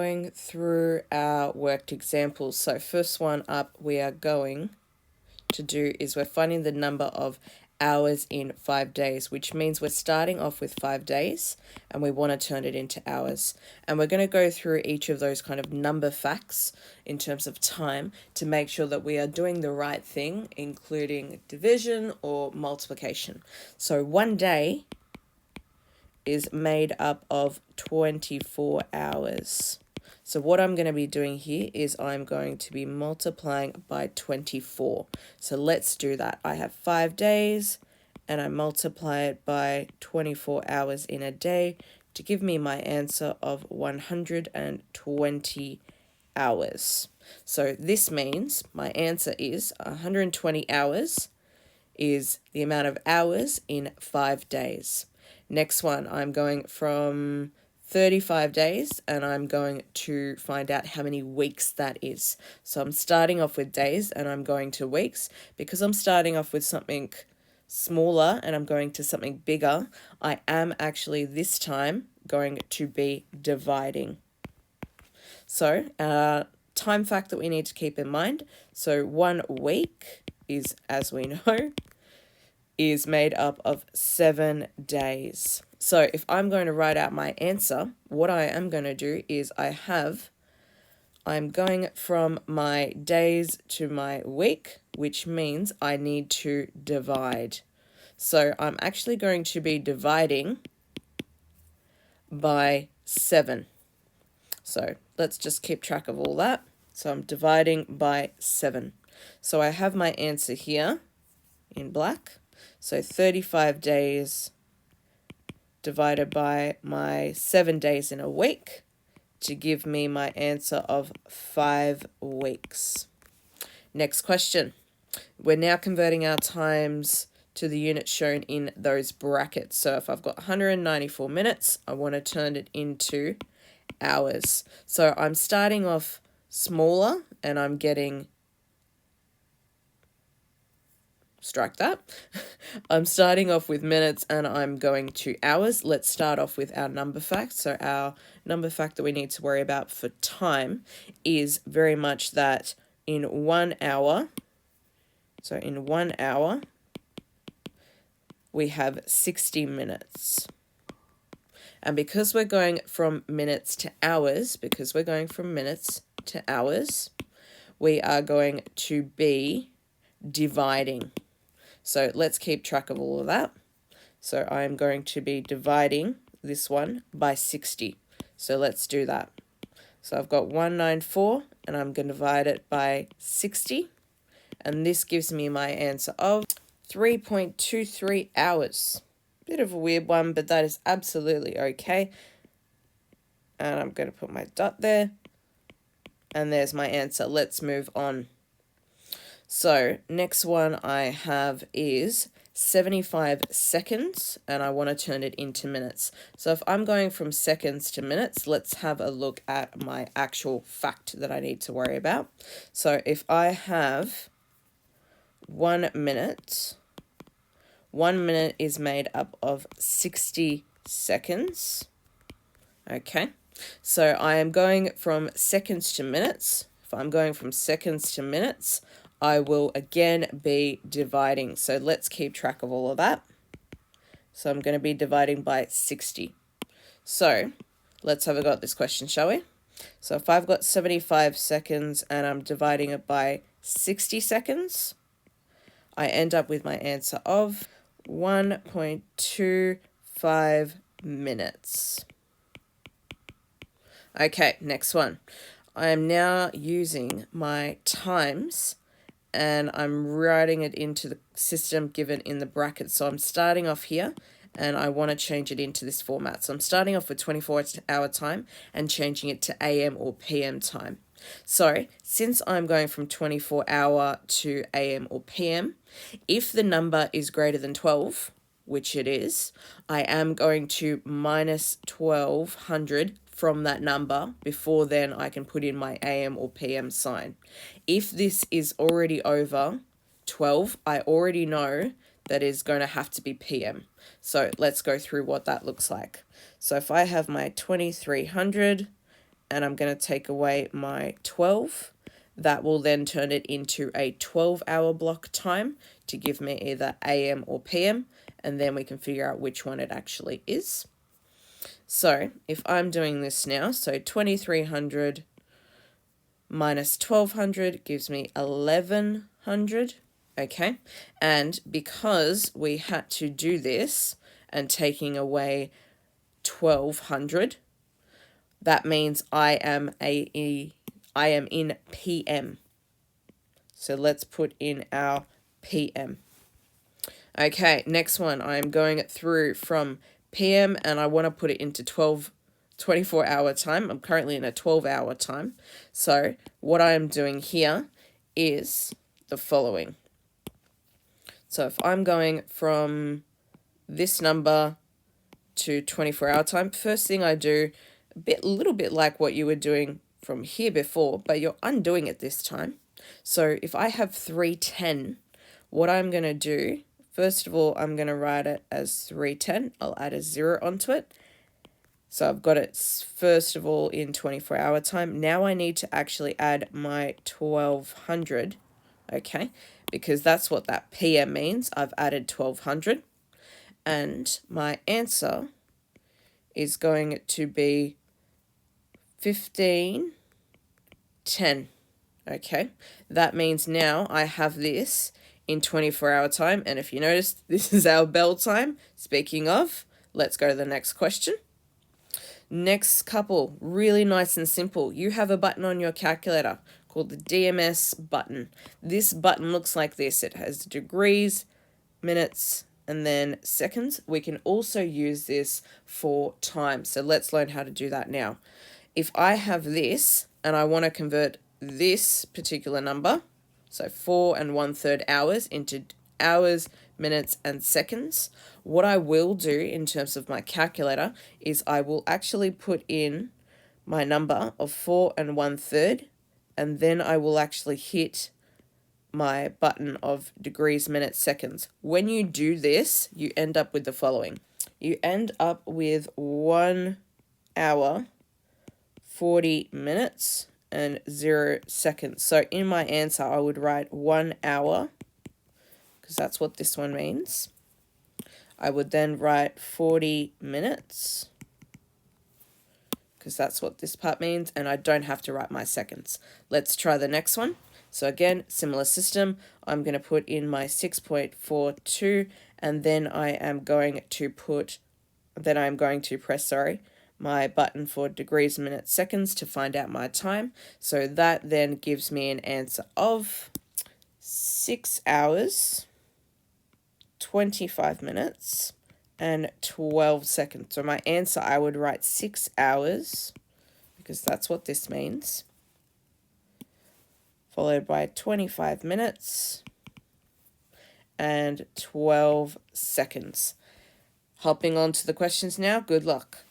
Going through our worked examples. So first one up we are going to do is we're finding the number of hours in 5 days, which means we're starting off with 5 days and we want to turn it into hours. And we're going to go through each of those kind of number facts in terms of time to make sure that we are doing the right thing, including division or multiplication. So 1 day is made up of 24 hours. So what I'm going to be doing here is I'm going to be multiplying by 24. So let's do that. I have 5 days and I multiply it by 24 hours in a day to give me my answer of 120 hours. So this means my answer is 120 hours is the amount of hours in 5 days. Next one, I'm going from 35 days and I'm going to find out how many weeks that is. So I'm starting off with days and I'm going to weeks. Because I'm starting off with something smaller and I'm going to something bigger, I am actually this time going to be dividing. So time fact that we need to keep in mind. So 1 week is, as we know, is made up of 7 days. So if I'm going to write out my answer, what I am going to do is I'm going from my days to my week, which means I need to divide. So I'm actually going to be dividing by 7. So let's just keep track of all that. So I'm dividing by 7. So I have my answer here in black. So 35 days divided by my 7 days in a week to give me my answer of 5 weeks. Next question. We're now converting our times to the units shown in those brackets. So if I've got 194 minutes, I want to turn it into hours. So I'm starting off smaller and I'm getting, strike that. I'm starting off with minutes and I'm going to hours. Let's start off with our number fact. So our number fact that we need to worry about for time is very much that in 1 hour, so in 1 hour, we have 60 minutes. And because we're going from minutes to hours, we are going to be dividing. So let's keep track of all of that. So I'm going to be dividing this one by 60. So let's do that. So I've got 194 and I'm going to divide it by 60. And this gives me my answer of 3.23 hours. Bit of a weird one, but that is absolutely okay. And I'm going to put my dot there. And there's my answer. Let's move on. So next one I have is 75 seconds and I want to turn it into minutes. So if I'm going from seconds to minutes, let's have a look at my actual fact that I need to worry about. So if I have 1 minute, 1 minute is made up of 60 seconds. Okay, so I am going from seconds to minutes. If I'm going from seconds to minutes, I will again be dividing. So let's keep track of all of that. So I'm going to be dividing by 60. So let's have a go at this question, shall we? So if I've got 75 seconds and I'm dividing it by 60 seconds, I end up with my answer of 1.25 minutes. Okay, next one. I am now using my times and I'm writing it into the system given in the brackets. So I'm starting off here and I want to change it into this format. So I'm starting off with 24-hour time and changing it to AM or PM time. So since I'm going from 24-hour to AM or PM, if the number is greater than 12, which it is, I am going to minus 1200 from that number. Before then, I can put in my AM or PM sign. If this is already over 12, I already know that is going to have to be PM. So let's go through what that looks like. So if I have my 2300 and I'm going to take away my 12. That will then turn it into a 12-hour block time to give me either AM or PM, and then we can figure out which one it actually is. So if I'm doing this now, so 2300 minus 1200 gives me 1100, okay? And because we had to do this and taking away 1200, that means I am in PM. So let's put in our PM. Okay, next one. I'm going through from PM and I want to put it into 24-hour time. I'm currently in a 12-hour time. So what I am doing here is the following. So if I'm going from this number to 24-hour time, first thing I do, a little bit like what you were doing from here before, but you're undoing it this time. So if I have 310, what I'm going to do, first of all, I'm going to write it as 310. I'll add a 0 onto it. So I've got it first of all in 24-hour time. Now I need to actually add my 1200, okay? Because that's what that PM means. I've added 1200. And my answer is going to be 1510. Okay, that means now I have this in 24-hour time. And if you notice, this is our bell time. Speaking of, let's go to the next question. Next couple, really nice and simple. You have a button on your calculator called the DMS button. This button looks like this. It has degrees, minutes, and then seconds. We can also use this for time. So let's learn how to do that now. If I have this and I want to convert this particular number, so 4 1/3 hours, into hours, minutes, and seconds, what I will do in terms of my calculator is I will actually put in my number of 4 1/3, and then I will actually hit my button of degrees, minutes, seconds. When you do this, you end up with the following. You end up with 1 hour, 40 minutes, and 0 seconds. So in my answer, I would write 1 hour, because that's what this one means. I would then write 40 minutes, because that's what this part means, and I don't have to write my seconds. Let's try the next one. So again, similar system. I'm going to put in my 6.42, and then I am going to press my button for degrees, minutes, seconds to find out my time. So that then gives me an answer of 6 hours, 25 minutes, and 12 seconds. So my answer, I would write 6 hours, because that's what this means, followed by 25 minutes and 12 seconds. Hopping on to the questions now. Good luck.